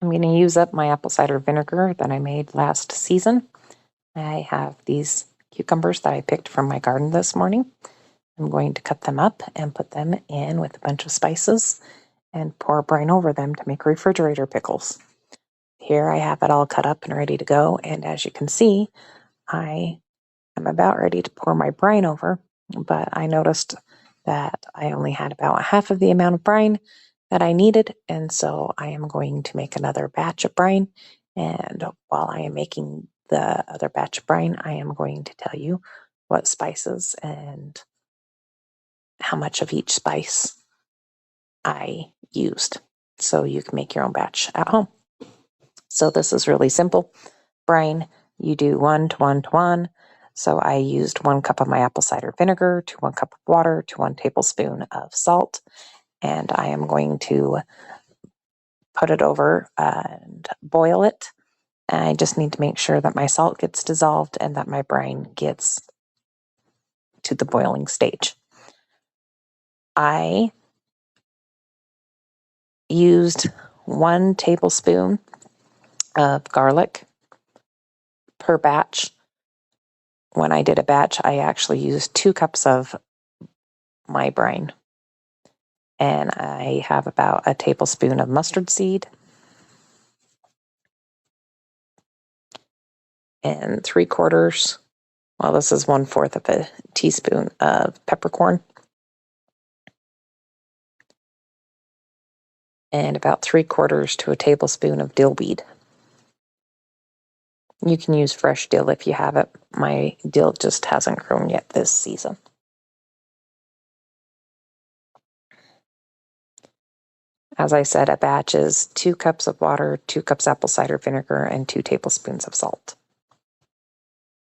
I'm going to use up my apple cider vinegar that I made last season. I have these cucumbers that I picked from my garden this morning. I'm going to cut them up and put them in with a bunch of spices and pour brine over them to make refrigerator pickles. Here I have it all cut up and ready to go, and as you can see, I am about ready to pour my brine over, but I noticed that I only had about half of the amount of brine that I needed, and so I am going to make another batch of brine, and while I am making the other batch of brine, I am going to tell you what spices and how much of each spice I used, so you can make your own batch at home. So this is really simple. Brine, you do 1 to 1 to 1. So I used 1 cup of my apple cider vinegar to 1 cup of water to 1 tablespoon of salt. And I am going to put it over and boil it. I just need to make sure that my salt gets dissolved and that my brine gets to the boiling stage. I used 1 tablespoon of garlic per batch. When I did a batch, I actually used 2 cups of my brine. And I have about a tablespoon of mustard seed and 3/4, well, this is 1/4 of a teaspoon of peppercorn and about 3/4 to a tablespoon of dill weed. You can use fresh dill if you have it. My dill just hasn't grown yet this season. As I said, a batch is 2 cups of water, 2 cups apple cider vinegar, and 2 tablespoons of salt.